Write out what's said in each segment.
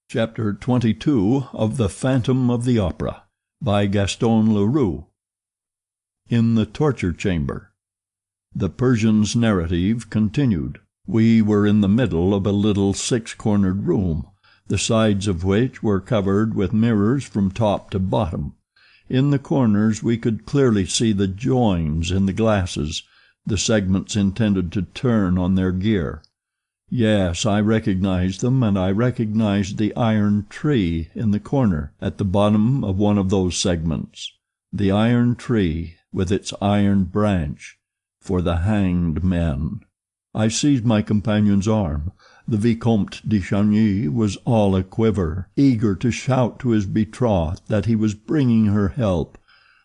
Chapter 22 of The Phantom of the Opera by Gaston Leroux. In the Torture Chamber. The Persian's narrative continued. We were in the middle of a little six-cornered room, the sides of which were covered with mirrors from top to bottom. In the corners we could clearly see the joins in the glasses, the segments intended to turn on their gear. Yes, I recognized them, and I recognized the iron tree in the corner, at the bottom of one of those segments. The iron tree, with its iron branch, for the hanged men. I seized my companion's arm. The Vicomte de Chagny was all a-quiver, eager to shout to his betrothed that he was bringing her help.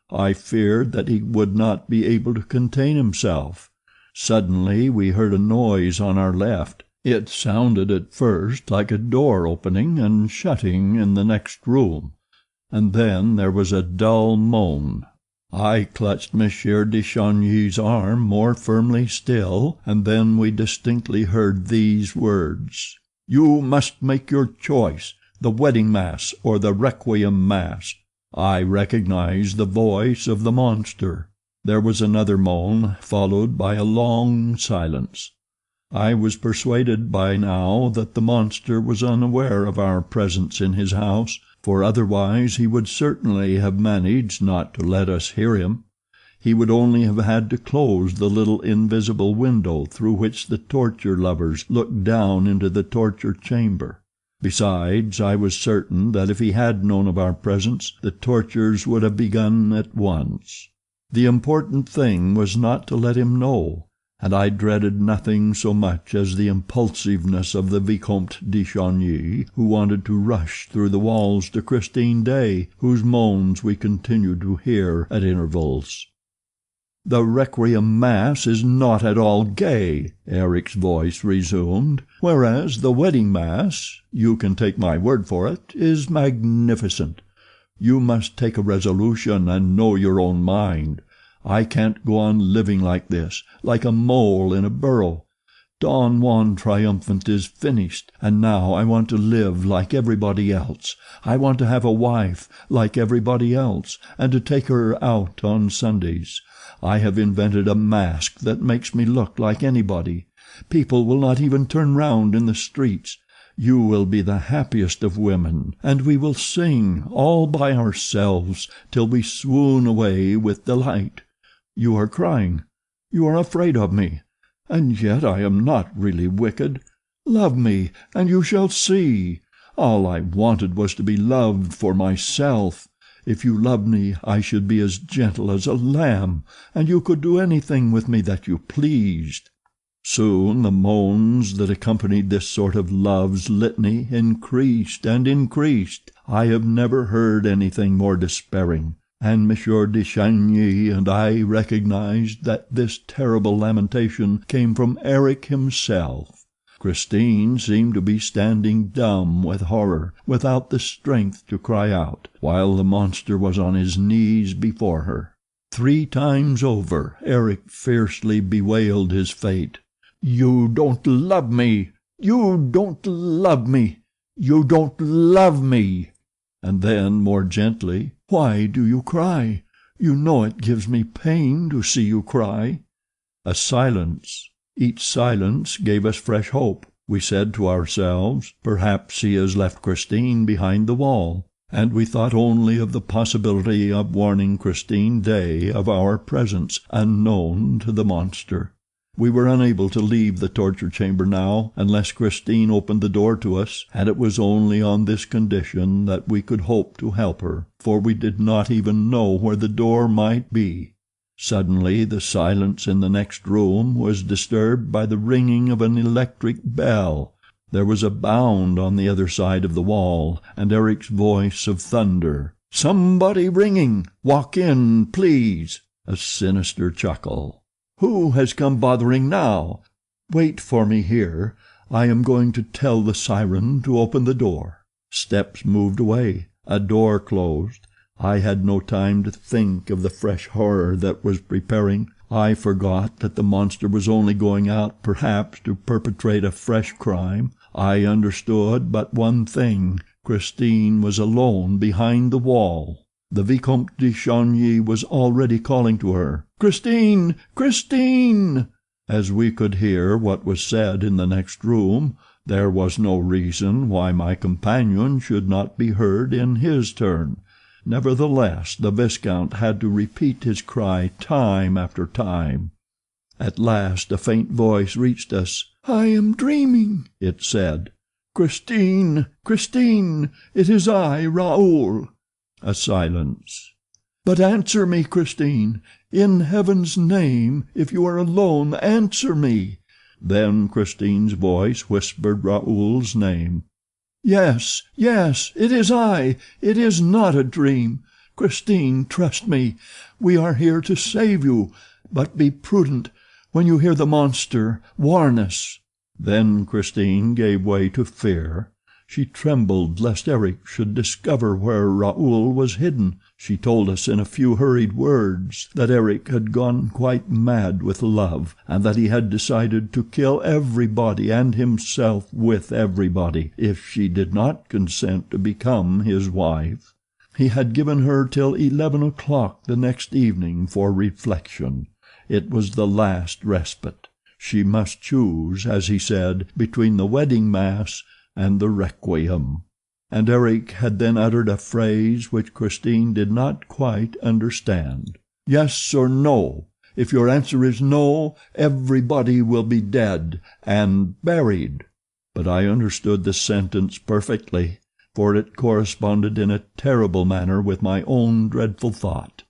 I feared that he would not be able to contain himself. Suddenly we heard a noise on our left. It sounded at first like a door opening and shutting in the next room, and then there was a dull moan. I clutched Monsieur de Chagny's arm more firmly still, and then we distinctly heard these words: "You must make your choice, the wedding mass or the requiem mass." I recognized the voice of the monster. There was another moan, followed by a long silence. I was persuaded by now that the monster was unaware of our presence in his house, for otherwise he would certainly have managed not to let us hear him. He would only have had to close the little invisible window through which the torture lovers looked down into the torture chamber. Besides, I was certain that if he had known of our presence, the tortures would have begun at once. The important thing was not to let him know, and I dreaded nothing so much as the impulsiveness of the Vicomte de Chagny, who wanted to rush through the walls to Christine Daae, whose moans we continued to hear at intervals. "The requiem mass is not at all gay," Eric's voice resumed, "whereas the wedding mass, you can take my word for it, is magnificent. You must take a resolution and know your own mind. I can't go on living like this, like a mole in a burrow. Don Juan triumphant is finished, and now I want to live like everybody else. I want to have a wife like everybody else, and to take her out on Sundays. I have invented a mask that makes me look like anybody. People will not even turn round in the streets. You will be the happiest of women, and we will sing all by ourselves till we swoon away with delight. You are crying. You are afraid of me. And yet I am not really wicked. Love me, and you shall see. All I wanted was to be loved for myself. If you loved me, I should be as gentle as a lamb, and you could do anything with me that you pleased." Soon the moans that accompanied this sort of love's litany increased and increased. I have never heard anything more despairing, and Monsieur de Chagny and I recognized that this terrible lamentation came from Eric himself. Christine seemed to be standing dumb with horror, without the strength to cry out, while the monster was on his knees before her. 3 times over Eric fiercely bewailed his fate. "You don't love me! You don't love me! You don't love me!" And then, more gently, "Why do you cry? You know it gives me pain to see you cry." A silence. Each silence gave us fresh hope. We said to ourselves, perhaps he has left Christine behind the wall, and we thought only of the possibility of warning Christine Daae of our presence, unknown to the monster. We were unable to leave the torture chamber now, unless Christine opened the door to us, and it was only on this condition that we could hope to help her, for we did not even know where the door might be. Suddenly the silence in the next room was disturbed by the ringing of an electric bell. There was a bound on the other side of the wall, and Eric's voice of thunder: "Somebody ringing! Walk in, please!" A sinister chuckle. "Who has come bothering now? Wait for me here. I am going to tell the siren to open the door." Steps moved away. A door closed. I had no time to think of the fresh horror that was preparing. I forgot that the monster was only going out perhaps to perpetrate a fresh crime. I understood but one thing. Christine was alone behind the wall. The Vicomte de Chagny was already calling to her, "Christine! Christine!" As we could hear what was said in the next room, there was no reason why my companion should not be heard in his turn. Nevertheless, the Viscount had to repeat his cry time after time. At last a faint voice reached us. "I am dreaming," it said. "Christine! Christine! It is I, Raoul." A silence. "But answer me, Christine. In heaven's name, if you are alone, answer me." Then Christine's voice whispered Raoul's name. "Yes, yes, it is I. It is not a dream. Christine, trust me. We are here to save you. But be prudent. When you hear the monster, warn us." Then Christine gave way to fear. She trembled lest Eric should discover where Raoul was hidden. She told us in a few hurried words that Eric had gone quite mad with love, and that he had decided to kill everybody and himself with everybody if she did not consent to become his wife. He had given her till 11 o'clock the next evening for reflection. It was the last respite. She must choose, as he said, between the wedding mass and the requiem. And Eric had then uttered a phrase which Christine did not quite understand. "Yes or no? If your answer is no, everybody will be dead and buried." But I understood the sentence perfectly, for it corresponded in a terrible manner with my own dreadful thought.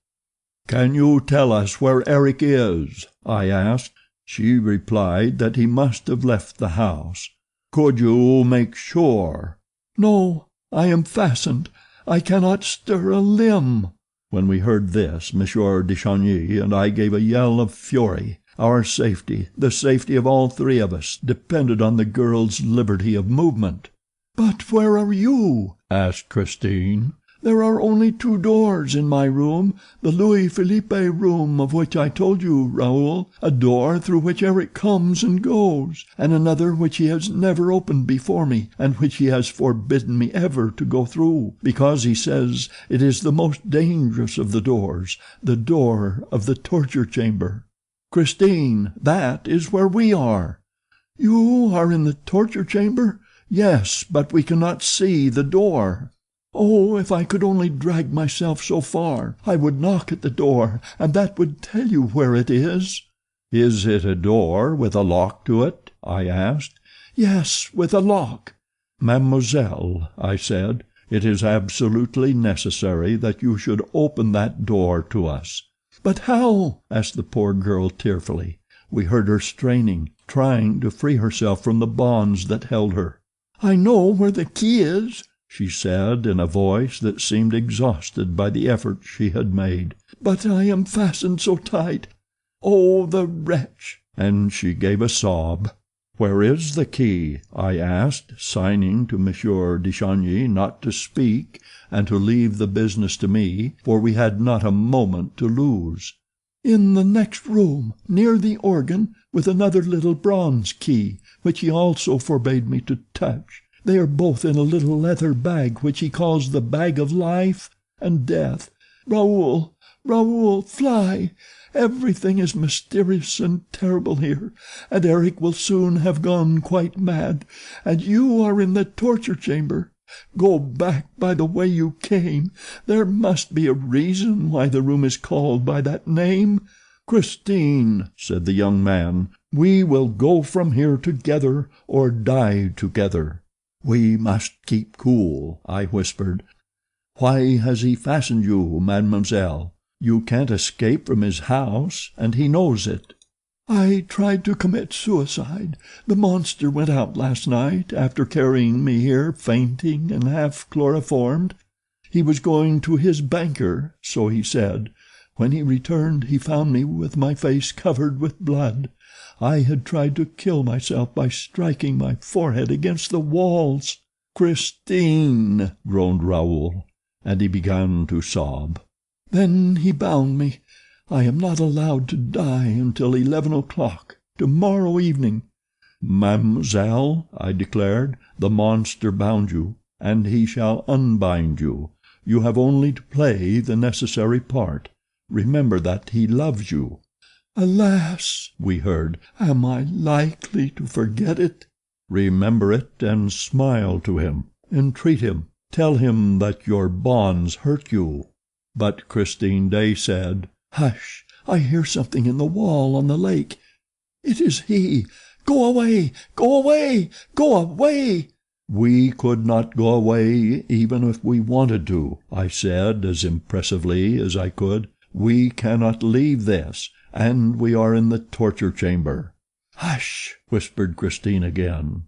"Can you tell us where Eric is?" I asked. She replied that he must have left the house. "Could you make sure?" "No, I am fastened. I cannot stir a limb." When we heard this, Monsieur de Chagny and I gave a yell of fury. Our safety, the safety of all three of us, depended on the girl's liberty of movement. "But where are you?" asked Christine. "There are only two doors in my room, the Louis Philippe room of which I told you, Raoul, a door through which Eric comes and goes, and another which he has never opened before me, and which he has forbidden me ever to go through, because he says it is the most dangerous of the doors, the door of the torture chamber. Christine, that is where we are." "You are in the torture chamber?" "Yes, but we cannot see the door." "Oh, if I could only drag myself so far, I would knock at the door, and that would tell you where it is." "Is it a door with a lock to it?" I asked. "Yes, with a lock." "Mademoiselle," I said, "it is absolutely necessary that you should open that door to us." "But how?" asked the poor girl tearfully. We heard her straining, trying to free herself from the bonds that held her. "I know where the key is," she said in a voice that seemed exhausted by the effort she had made, "but I am fastened so tight. Oh, the wretch!" And she gave a sob. "Where is the key?" I asked, signing to Monsieur de Chagny not to speak and to leave the business to me, for we had not a moment to lose. "In the next room, near the organ, with another little bronze key, which he also forbade me to touch. They are both in a little leather bag which he calls the bag of life and death. Raoul, Raoul, fly! Everything is mysterious and terrible here, and Eric will soon have gone quite mad, and you are in the torture chamber. Go back by the way you came. There must be a reason why the room is called by that name." "Christine," said the young man, "we will go from here together or die together." "We must keep cool," I whispered. "Why has he fastened you, mademoiselle? You can't escape from his house, and he knows it." "I tried to commit suicide. The monster went out last night, after carrying me here fainting and half chloroformed. He was going to his banker, so he said. When he returned he found me with my face covered with blood. I had tried to kill myself by striking my forehead against the walls." "Christine!" groaned Raoul, and he began to sob. "Then he bound me. I am not allowed to die until 11 o'clock tomorrow evening." "Mademoiselle," I declared, "the monster bound you, and he shall unbind you. You have only to play the necessary part. Remember that he loves you." "Alas!" we heard, "am I likely to forget it?" "Remember it, and smile to him. Entreat him. Tell him that your bonds hurt you." But Christine Daae said, "Hush! I hear something in the wall on the lake. It is he. Go away! Go away! Go away!" "We could not go away even if we wanted to," I said as impressively as I could. "We cannot leave this, and we are in the torture chamber." "Hush!" whispered Christine again.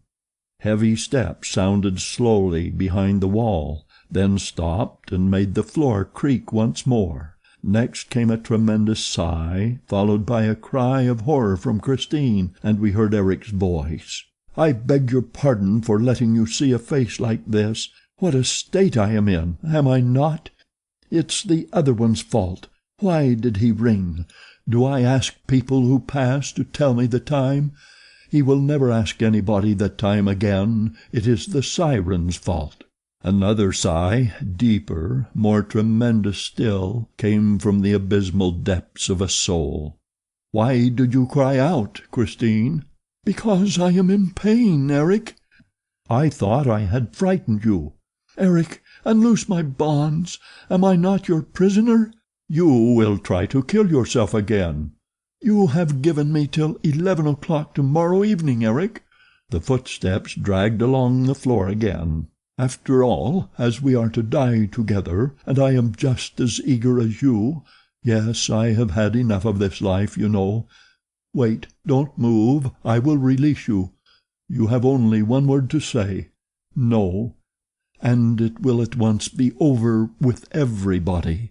Heavy steps sounded slowly behind the wall, then stopped and made the floor creak once more. Next came a tremendous sigh, followed by a cry of horror from Christine, and we heard Eric's voice. "I beg your pardon for letting you see a face like this. What a state I am in, am I not? It's the other one's fault. Why did he ring? Do I ask people who pass to tell me the time? He will never ask anybody the time again. It is the siren's fault." Another sigh, deeper, more tremendous still, came from the abysmal depths of a soul. "Why did you cry out, Christine?" "Because I am in pain, Eric." "I thought I had frightened you." "Eric, unloose my bonds. Am I not your prisoner?" "You will try to kill yourself again." "You have given me till 11 o'clock tomorrow evening, Eric." The footsteps dragged along the floor again. "After all, as we are to die together, and I am just as eager as you. Yes, I have had enough of this life, you know. Wait, don't move, I will release you. You have only one word to say. No. And it will at once be over with everybody.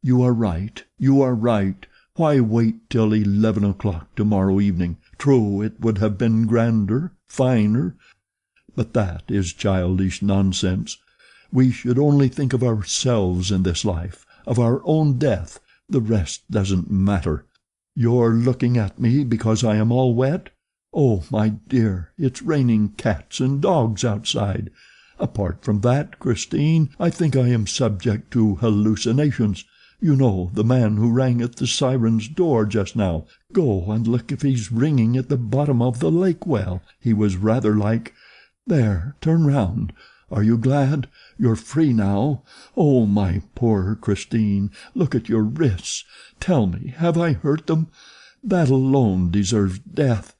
You are right, you are right. Why wait till 11 o'clock tomorrow evening? True, it would have been grander, finer. But that is childish nonsense. We should only think of ourselves in this life, of our own death. The rest doesn't matter. You're looking at me because I am all wet? Oh, my dear, it's raining cats and dogs outside. Apart from that, Christine, I think I am subject to hallucinations. You know, the man who rang at the siren's door just now. Go and look if he's ringing at the bottom of the lake well. He was rather like— There, turn round. Are you glad? You're free now. Oh, my poor Christine, look at your wrists. Tell me, have I hurt them? That alone deserves death.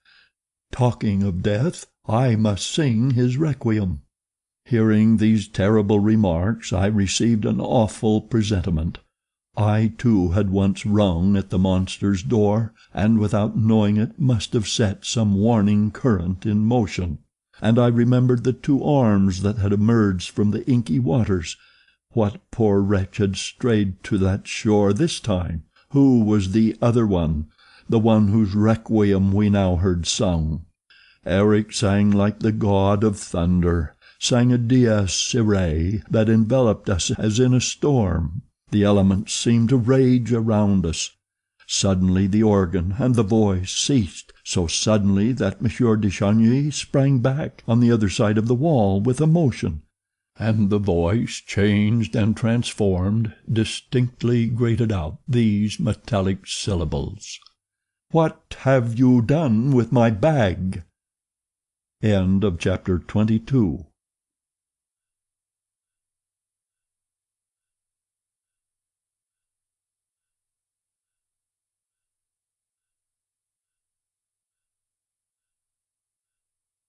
Talking of death, I must sing his requiem." Hearing these terrible remarks, I received an awful presentiment. I, too, had once rung at the monster's door, and without knowing it must have set some warning current in motion. And I remembered the two arms that had emerged from the inky waters. What poor wretch had strayed to that shore this time? Who was the other one, the one whose requiem we now heard sung? Eric sang like the god of thunder, sang a dies irae that enveloped us as in a storm. The elements seemed to rage around us. Suddenly the organ and the voice ceased, so suddenly that Monsieur de Chagny sprang back on the other side of the wall with emotion, and the voice, changed and transformed, distinctly grated out these metallic syllables: "What have you done with my bag?" End of chapter 22.